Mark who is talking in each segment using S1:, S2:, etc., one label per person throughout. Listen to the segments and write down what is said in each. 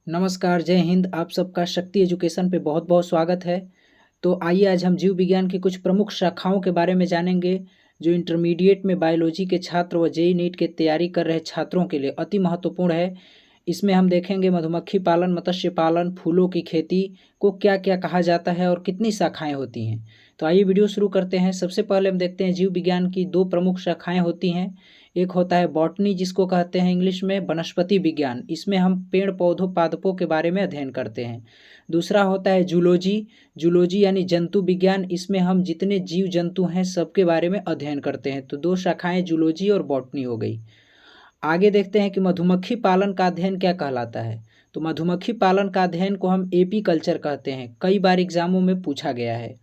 S1: नमस्कार, जय हिंद। आप सबका शक्ति एजुकेशन पे बहुत बहुत स्वागत है। तो आइए आज हम जीव विज्ञान की कुछ प्रमुख शाखाओं के बारे में जानेंगे जो इंटरमीडिएट में बायोलॉजी के छात्र व जेईई नीट की तैयारी कर रहे छात्रों के लिए अति महत्वपूर्ण है। इसमें हम देखेंगे मधुमक्खी पालन, मत्स्य पालन, फूलों की खेती को क्या क्या कहा जाता है और कितनी शाखाएं होती हैं। तो आइए वीडियो शुरू करते हैं। सबसे पहले हम देखते हैं जीव विज्ञान की दो प्रमुख शाखाएं होती हैं। एक होता है बॉटनी, जिसको कहते हैं इंग्लिश में वनस्पति विज्ञान। इसमें हम पेड़ पौधों पादपों के बारे में अध्ययन करते हैं। दूसरा होता है जूलॉजी। जूलॉजी यानी जंतु विज्ञान। इसमें हम जितने जीव जंतु हैं सबके बारे में अध्ययन करते हैं। तो दो शाखाएं जूलॉजी और बॉटनी हो गई। आगे देखते हैं कि मधुमक्खी पालन का अध्ययन क्या कहलाता है। तो मधुमक्खी पालन का अध्ययन को हम एपी कल्चर कहते हैं। कई बार एग्जामों में पूछा गया है।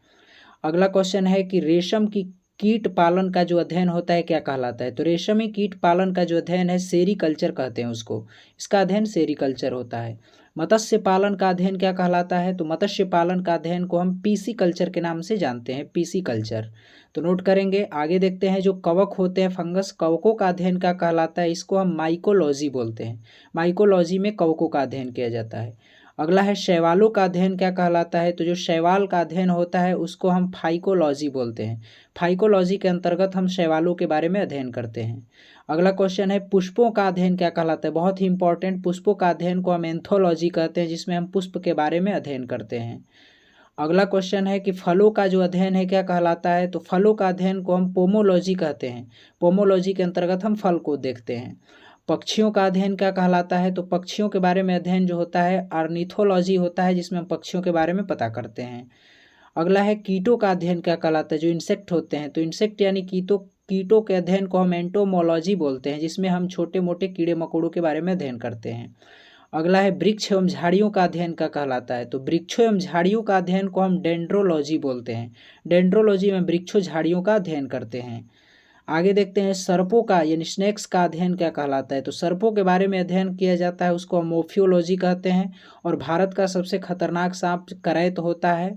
S1: अगला क्वेश्चन है कि रेशम की कीट पालन का जो अध्ययन होता है क्या कहलाता है। तो रेशमी कीट पालन का जो अध्ययन है सेरीकल्चर कहते हैं उसको। इसका अध्ययन सेरीकल्चर होता है। मत्स्य पालन का अध्ययन क्या कहलाता है। तो मत्स्य पालन का अध्ययन को हम पीसी कल्चर के नाम से जानते हैं, पीसी कल्चर। तो नोट करेंगे। आगे देखते हैं जो कवक होते हैं, फंगस, कवकों का अध्ययन क्या कहलाता है। इसको हम माइकोलॉजी बोलते हैं। माइकोलॉजी में कवकों का अध्ययन किया जाता है। अगला है शैवालों का अध्ययन क्या कहलाता है। तो जो शैवाल का अध्ययन होता है उसको हम फाइकोलॉजी बोलते हैं। फाइकोलॉजी के अंतर्गत हम शैवालों के बारे में अध्ययन करते हैं। अगला क्वेश्चन है पुष्पों का अध्ययन क्या कहलाता है। बहुत ही इंपॉर्टेंट, पुष्पों का अध्ययन को हम एंथोलॉजी कहते हैं, जिसमें हम पुष्प के बारे में अध्ययन करते हैं। अगला क्वेश्चन है कि फलों का जो अध्ययन है क्या कहलाता है। तो फलों का अध्ययन को हम पोमोलॉजी कहते हैं। पोमोलॉजी के अंतर्गत हम फल को देखते हैं। पक्षियों का अध्ययन क्या कहलाता है। तो पक्षियों के बारे में अध्ययन जो होता है ऑर्निथोलॉजी होता है, जिसमें हम पक्षियों के बारे में पता करते हैं। अगला है कीटों का अध्ययन क्या कहलाता है। जो इंसेक्ट होते हैं, तो इंसेक्ट यानी कीटों के अध्ययन को हम एंटोमोलॉजी बोलते हैं, जिसमें हम छोटे मोटे कीड़े मकोड़ों के बारे में अध्ययन करते हैं। अगला है वृक्ष एवं झाड़ियों का अध्ययन क्या कहलाता है। तो वृक्षों एवं झाड़ियों का अध्ययन को हम डेंड्रोलॉजी बोलते हैं। डेंड्रोलॉजी में वृक्षों झाड़ियों का अध्ययन करते हैं। आगे देखते हैं सर्पों का यानी स्नेक्स का अध्ययन क्या कहलाता है। तो सर्पों के बारे में अध्ययन किया जाता है, उसको हम मोफियोलॉजी कहते हैं। और भारत का सबसे खतरनाक सांप करैत होता है।